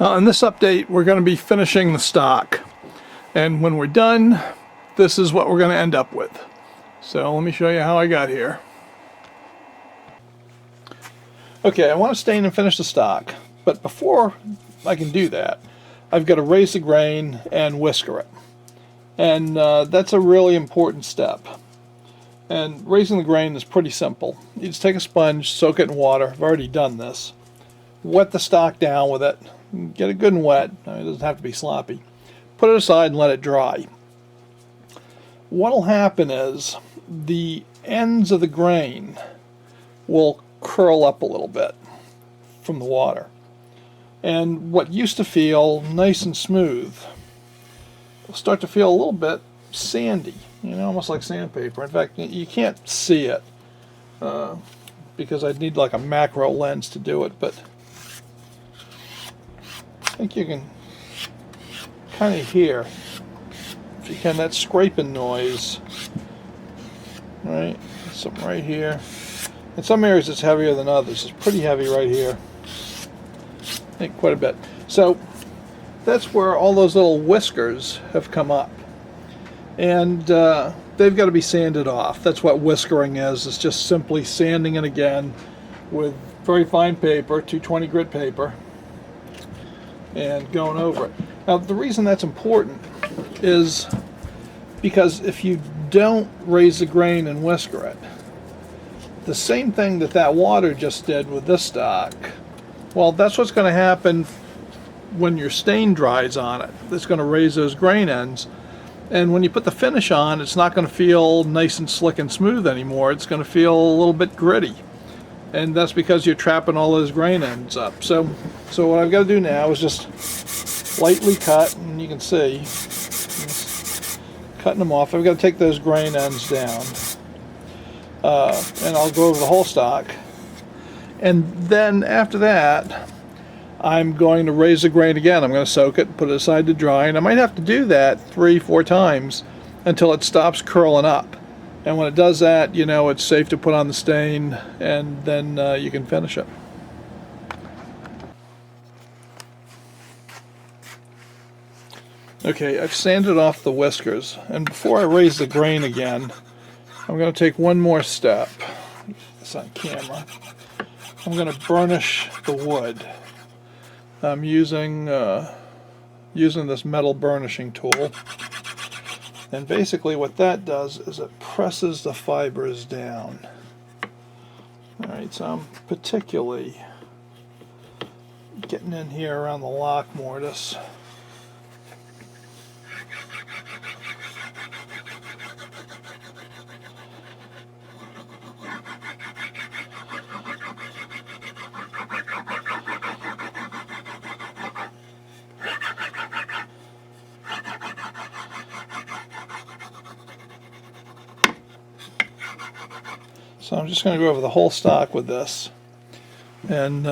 In this update, we're going to be finishing the stock. And when we're done, this is what we're going to end up with. So let me show you how I got here. Okay, I want to stain and finish the stock. But before I can do that, I've got to raise the grain and whisker it. And that's a really important step. And raising the grain is pretty simple. You just take a sponge, soak it in water. I've already done this. Wet the stock down with it. Get it good and wet. It doesn't have to be sloppy. Put it aside and let it dry. What'll happen is the ends of the grain will curl up a little bit from the water. And what used to feel nice and smooth will start to feel a little bit sandy, almost like sandpaper. In fact, you can't see it because I'd need like a macro lens to do it, but I think you can kind of hear, if you can, that scraping noise, right? Something right here. In some areas it's heavier than others. It's pretty heavy right here. I think quite a bit. So that's where all those little whiskers have come up. And they've got to be sanded off. That's what whiskering is. It's just simply sanding it again with very fine paper, 220 grit paper, and going over it. Now the reason that's important is because if you don't raise the grain and whisker it, the same thing that water just did with this stock, well, that's what's going to happen when your stain dries on it. It's going to raise those grain ends, and when you put the finish on, it's not going to feel nice and slick and smooth anymore. It's going to feel a little bit gritty. And that's because you're trapping all those grain ends up. So what I've got to do now is just lightly cut, and you can see, cutting them off. I've got to take those grain ends down. And I'll go over the whole stock. And then after that, I'm going to raise the grain again. I'm going to soak it, put it aside to dry, and I might have to do that 3-4 times until it stops curling up. And when it does that, it's safe to put on the stain, and then you can finish it. Okay, I've sanded off the whiskers, and before I raise the grain again, I'm going to take one more step. It's on camera. I'm going to burnish the wood. I'm using this metal burnishing tool. And basically what that does is it presses the fibers down. Alright, so I'm particularly getting in here around the lock mortise. So I'm just going to go over the whole stock with this and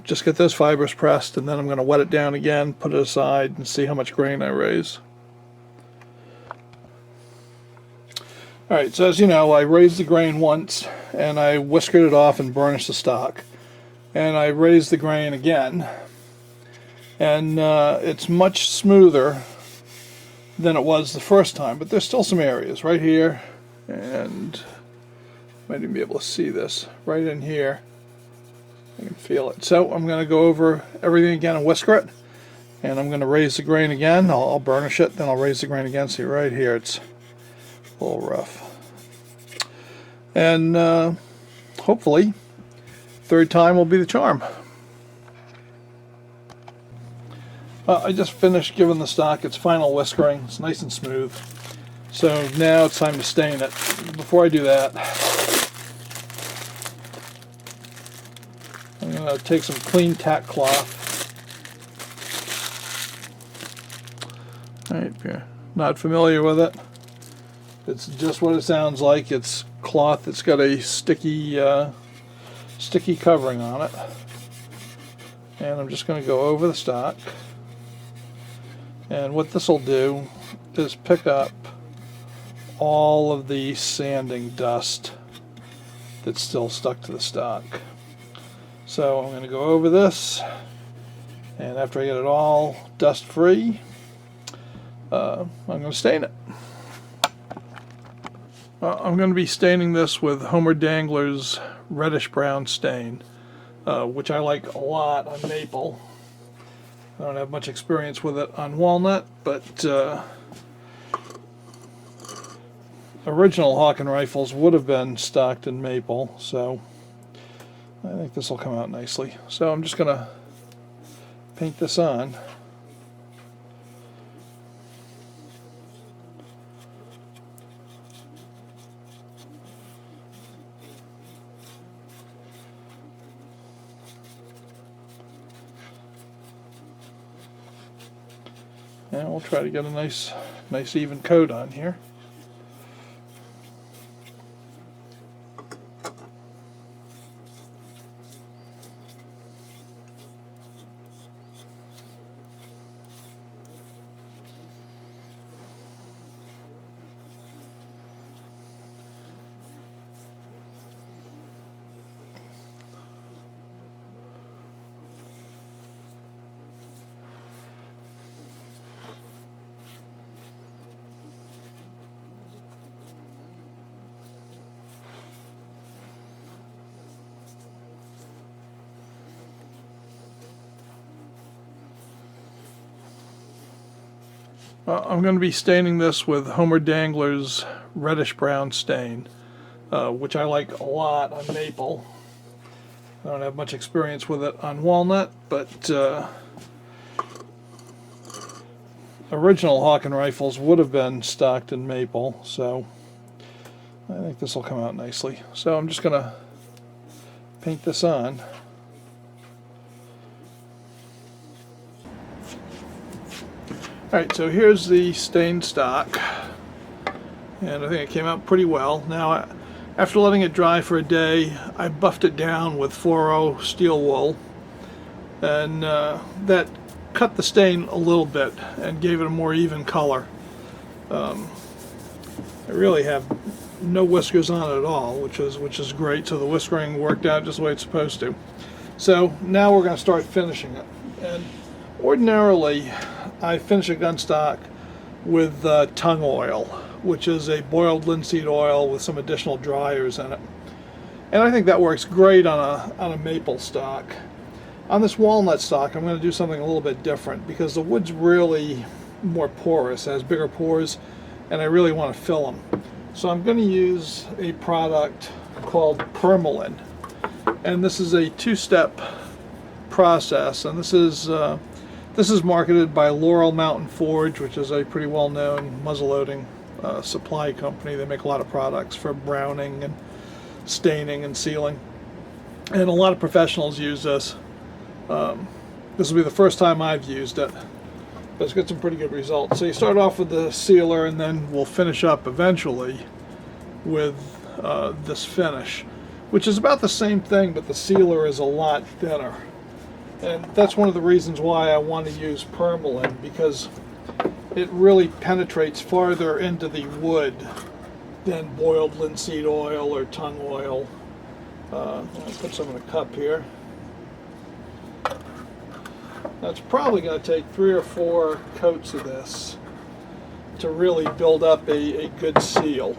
just get those fibers pressed, and then I'm going to wet it down again, put it aside, and see how much grain I raise. Alright, so as you know, I raised the grain once, and I whiskered it off and burnished the stock. And I raised the grain again, and it's much smoother than it was the first time, but there's still some areas right here, and might even be able to see this right in here. I can feel it. So I'm going to go over everything again and whisker it, and I'm going to raise the grain again. I'll burnish it, then I'll raise the grain again. See right here, it's a little rough. And hopefully, third time will be the charm. I just finished giving the stock its final whiskering. It's nice and smooth. So now it's time to stain it. Before I do that, I'm going to take some clean tack cloth. Alright, if you're not familiar with it, it's just what it sounds like. It's cloth that's got a sticky covering on it. And I'm just going to go over the stock. And what this will do is pick up all of the sanding dust that's still stuck to the stock. So I'm going to go over this And after I get it all dust free, I'm going to stain it. I'm going to be staining this with Homer Dangler's reddish brown stain, which I like a lot on maple. I don't have much experience with it on walnut, but original Hawken rifles would have been stocked in maple, so I think this will come out nicely. So I'm just going to paint this on. And we'll try to get a nice even coat on here. I'm going to be staining this with Homer Dangler's reddish brown stain, which I like a lot on maple. I don't have much experience with it on walnut, but original Hawken rifles would have been stocked in maple, so I think this will come out nicely. So I'm just going to paint this on. Alright, so here's the stained stock, and I think it came out pretty well. Now, after letting it dry for a day, I buffed it down with 4-0 steel wool, and that cut the stain a little bit and gave it a more even color. I really have no whiskers on it at all, which is great, so the whiskering worked out just the way it's supposed to. So now we're going to start finishing it. And ordinarily, I finish a gun stock with tung oil, which is a boiled linseed oil with some additional dryers in it. And I think that works great on a maple stock. On this walnut stock, I'm going to do something a little bit different because the wood's really more porous, has bigger pores, and I really want to fill them. So I'm going to use a product called Permalin. And this is a two-step process, and this is marketed by Laurel Mountain Forge, which is a pretty well-known muzzleloading supply company. They make a lot of products for browning and staining and sealing, and a lot of professionals use this. This will be the first time I've used it, but it's got some pretty good results. So you start off with the sealer, and then we'll finish up eventually with this finish, which is about the same thing, but the sealer is a lot thinner. And that's one of the reasons why I want to use Permalin, because it really penetrates farther into the wood than boiled linseed oil or tung oil. I'll put some in a cup here. Now it's probably going to take 3 or 4 coats of this to really build up a good seal.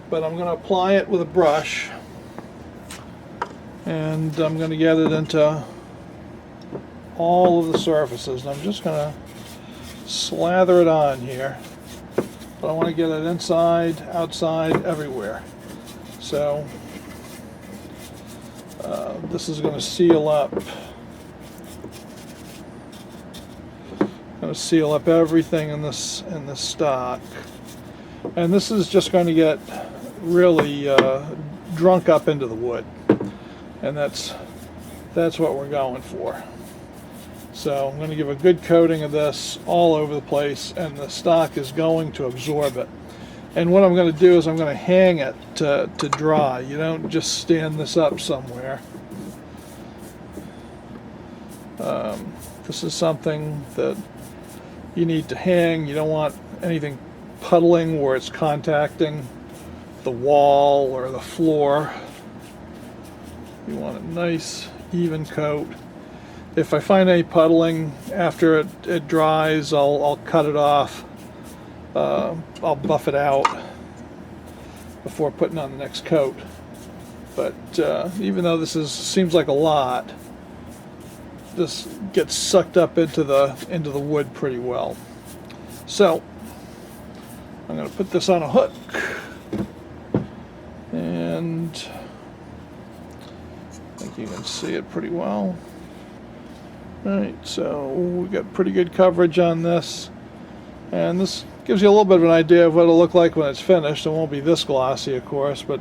But I'm going to apply it with a brush, and I'm going to get it into all of the surfaces. And I'm just going to slather it on here, but I want to get it inside, outside, everywhere. So this is going to seal up. Going to seal up everything in this stock, and this is just going to get really drunk up into the wood, and that's what we're going for. So I'm going to give a good coating of this all over the place, and the stock is going to absorb it. And what I'm going to do is I'm going to hang it to dry. You don't just stand this up somewhere. This is something that you need to hang. You don't want anything puddling where it's contacting the wall or the floor. You want a nice even coat. If I find any puddling after it dries, I'll cut it off. I'll buff it out before putting on the next coat. But even though this seems like a lot, this gets sucked up into the wood pretty well. So I'm going to put this on a hook, and I think you can see it pretty well. Alright, so we got pretty good coverage on this, and this gives you a little bit of an idea of what it'll look like when it's finished. It won't be this glossy, of course, but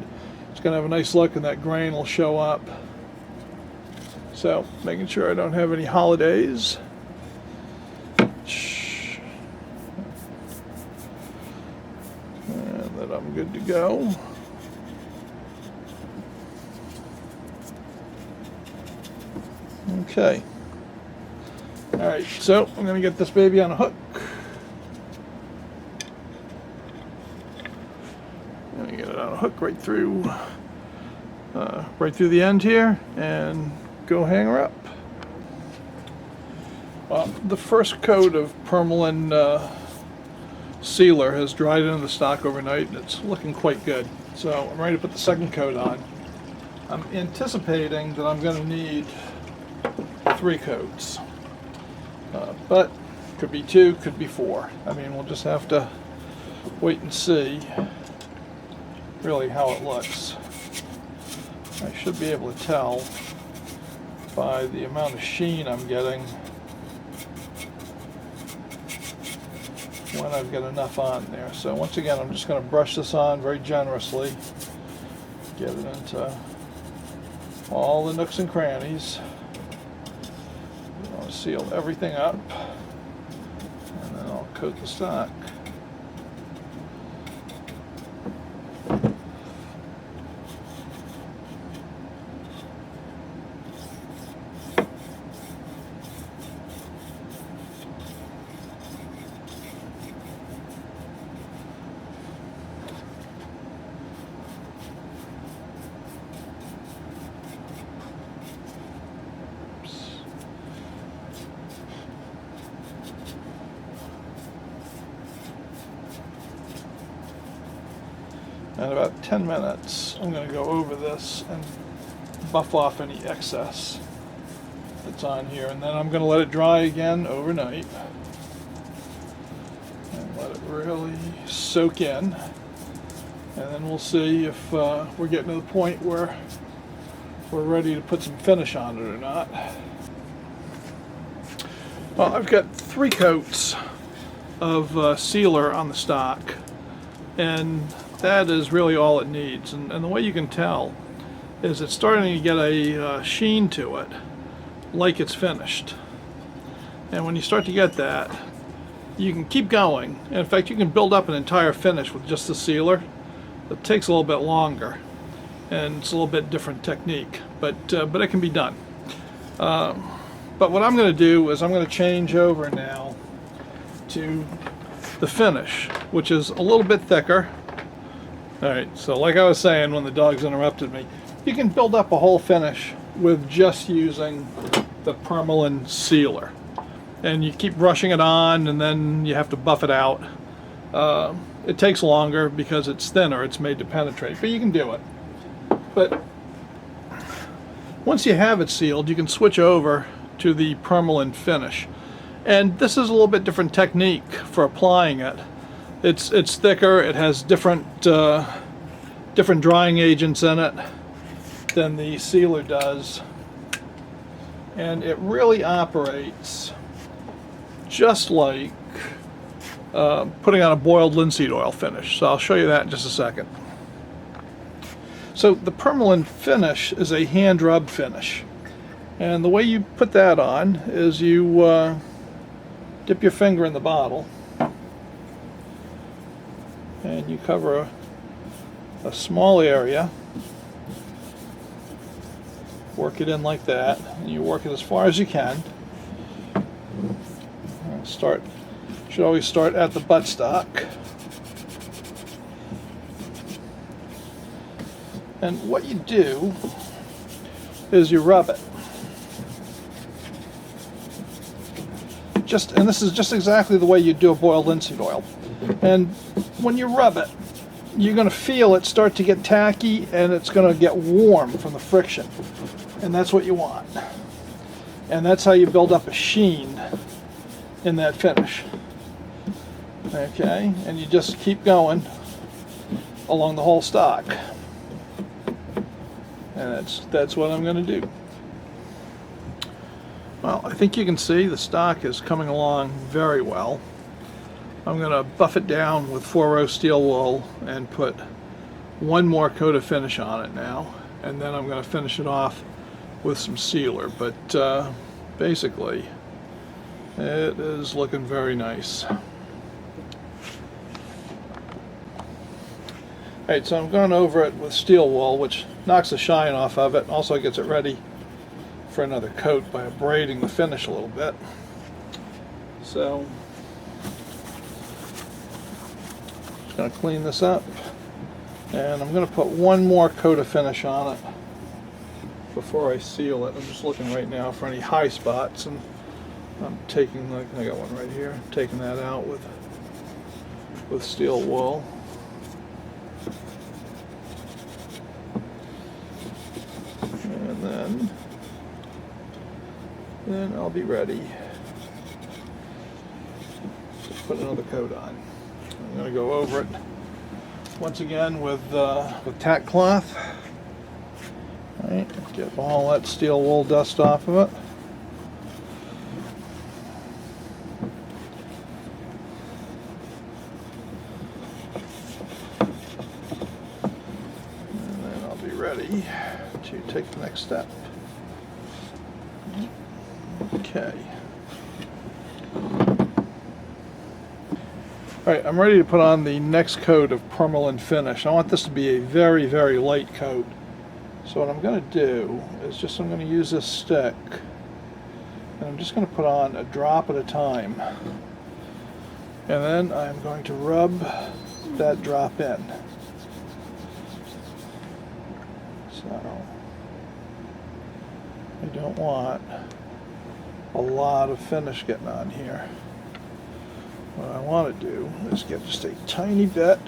it's going to have a nice look, and that grain will show up. So, making sure I don't have any holidays. And that I'm good to go. Okay. Alright, so I'm going to get this baby on a hook. I'm going to get it on a hook right through the end here, and go hang her up. The first coat of Permalin sealer has dried into the stock overnight, and it's looking quite good. So I'm ready to put the second coat on. I'm anticipating that I'm going to need 3 coats, but could be 2, could be 4. I mean, we'll just have to wait and see really how it looks. I should be able to tell by the amount of sheen I'm getting when I've got enough on there. So once again, I'm just going to brush this on very generously, get it into all the nooks and crannies. I'll seal everything up, and then I'll coat the stock. In about 10 minutes, I'm going to go over this and buff off any excess that's on here, and then I'm going to let it dry again overnight and let it really soak in, and then we'll see if we're getting to the point where we're ready to put some finish on it or not. Well, I've got 3 coats of sealer on the stock, and that is really all it needs. And the way you can tell is it's starting to get a sheen to it, like it's finished. And when you start to get that, you can keep going. And in fact, you can build up an entire finish with just the sealer. It takes a little bit longer, and it's a little bit different technique, but it can be done. But what I'm going to do is I'm going to change over now to the finish, which is a little bit thicker. Alright, so like I was saying when the dogs interrupted me, you can build up a whole finish with just using the Permalin sealer. And you keep brushing it on, and then you have to buff it out. It takes longer because it's thinner, it's made to penetrate, but you can do it. But once you have it sealed, you can switch over to the Permalin finish. And this is a little bit different technique for applying it. It's thicker, it has different drying agents in it than the sealer does, and it really operates just like putting on a boiled linseed oil finish. So I'll show you that in just a second. So the Permalin finish is a hand rub finish, and the way you put that on is you dip your finger in the bottle and you cover a small area, work it in like that, and you work it as far as you can. Should always start at the buttstock. And what you do is you rub it. and this is just exactly the way you do a boiled linseed oil. And when you rub it, you're going to feel it start to get tacky, and it's going to get warm from the friction. And that's what you want. And that's how you build up a sheen in that finish. Okay, and you just keep going along the whole stock. And that's what I'm going to do. Well, I think you can see the stock is coming along very well. I'm going to buff it down with 4-row steel wool and put one more coat of finish on it now, and then I'm going to finish it off with some sealer. But basically, it is looking very nice. Alright, so I'm going over it with steel wool, which knocks the shine off of it, also gets it ready for another coat by abrading the finish a little bit. So, just going to clean this up, and I'm going to put one more coat of finish on it before I seal it. I'm just looking right now for any high spots, and I'm taking, I got one right here, I'm taking that out with steel wool. And then I'll be ready to put another coat on. I'm going to go over it once again with tack cloth. All right, get all that steel wool dust off of it. And then I'll be ready to take the next step. Okay. Alright, I'm ready to put on the next coat of permalin finish. I want this to be a very, very light coat. So what I'm going to do is I'm going to use this stick, and I'm just going to put on a drop at a time. And then I'm going to rub that drop in. So, I don't want a lot of finish getting on here. What I want to do is get just a tiny bit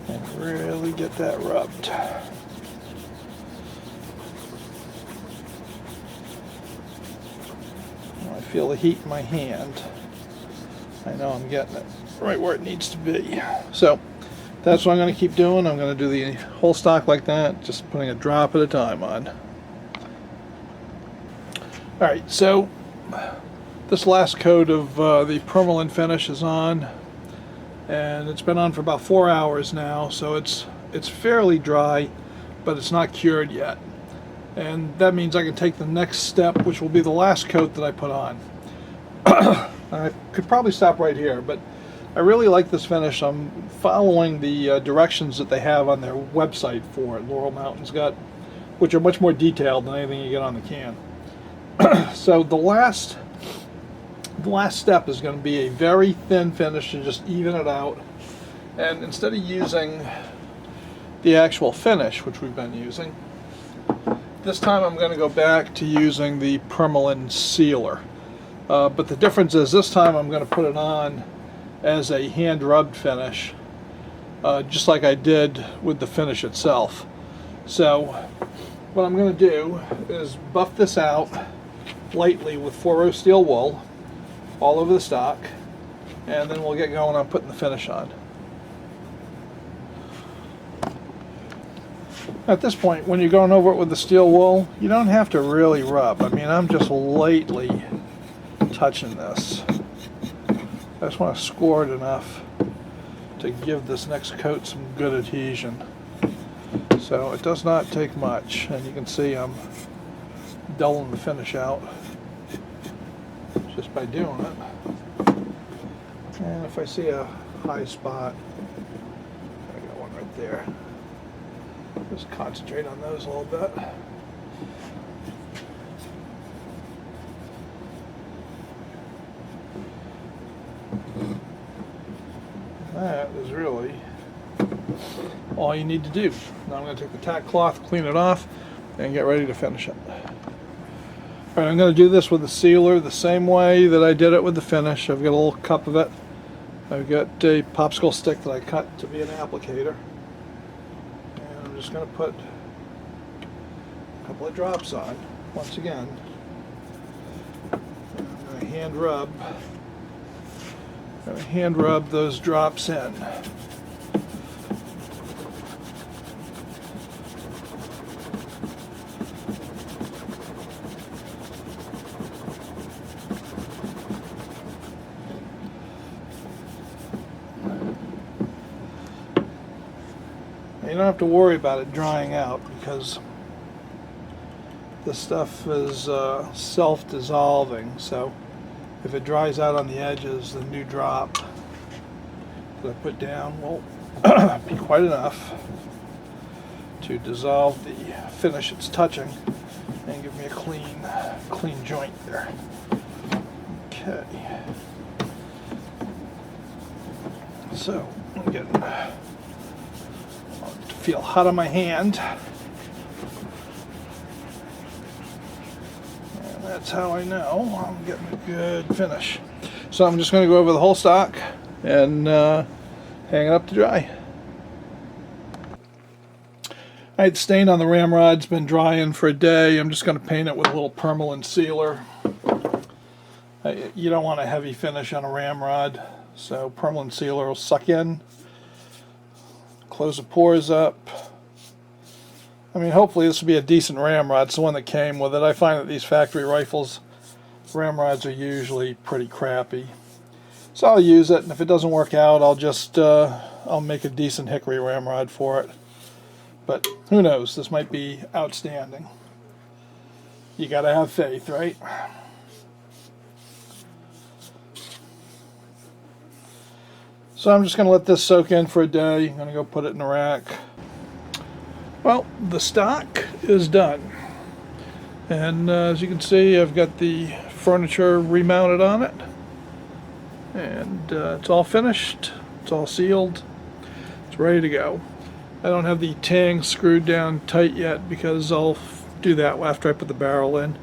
and really get that rubbed. I feel the heat in my hand. I know I'm getting it right where it needs to be. So that's what I'm going to keep doing. I'm going to do the whole stock like that, just putting a drop at a time on. Alright, so this last coat of the permalin finish is on, and it's been on for about 4 hours now, so it's fairly dry, but it's not cured yet. And that means I can take the next step, which will be the last coat that I put on. I could probably stop right here, but I really like this finish. I'm following the directions that they have on their website for it, Laurel Mountain's got, which are much more detailed than anything you get on the can. So the last step is going to be a very thin finish to just even it out. And instead of using the actual finish, which we've been using, this time I'm going to go back to using the permalin sealer. But the difference is this time I'm going to put it on as a hand rubbed finish, just like I did with the finish itself. So what I'm going to do is buff this out lightly with 4-row steel wool all over the stock, and then we'll get going on putting the finish on. At this point, when you're going over it with the steel wool, you don't have to really rub. I mean, I'm just lightly touching this. I just want to score it enough to give this next coat some good adhesion. So it does not take much, and you can see I'm dulling the finish out just by doing it. And if I see a high spot, I got one right there. Just concentrate on those a little bit. That is really all you need to do. Now I'm going to take the tack cloth, clean it off, and get ready to finish it. Alright, I'm going to do this with the sealer the same way that I did it with the finish. I've got a little cup of it. I've got a popsicle stick that I cut to be an applicator. And I'm just going to put a couple of drops on, once again. And I'm going to hand rub those drops in. You don't have to worry about it drying out because this stuff is self-dissolving, so if it dries out on the edges, the new drop that I put down will be quite enough to dissolve the finish it's touching and give me a clean joint there. Okay. So I'm getting feel hot on my hand. And that's how I know I'm getting a good finish. So I'm just going to go over the whole stock and hang it up to dry. Alright, the stain on the ramrod's been drying for a day. I'm just going to paint it with a little permalin sealer. You don't want a heavy finish on a ramrod, so permalin sealer will suck in. Close the pores up. I mean, hopefully this will be a decent ramrod. It's the one that came with it. I find that these factory rifles, ramrods are usually pretty crappy. So I'll use it, and if it doesn't work out, I'll just I'll make a decent hickory ramrod for it. But who knows? This might be outstanding. You gotta have faith, right? So I'm just going to let this soak in for a day. I'm going to go put it in the rack. Well, the stock is done. And as you can see, I've got the furniture remounted on it. And it's all finished. It's all sealed. It's ready to go. I don't have the tang screwed down tight yet because I'll do that after I put the barrel in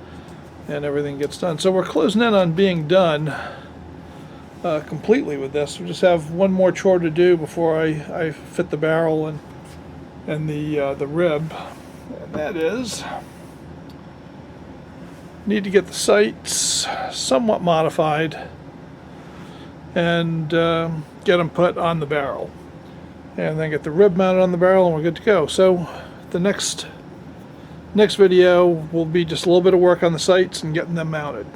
and everything gets done. So we're closing in on being done completely with this. We just have one more chore to do before I fit the barrel and the rib, and that is need to get the sights somewhat modified and get them put on the barrel, and then get the rib mounted on the barrel, and we're good to go. So the next video will be just a little bit of work on the sights and getting them mounted.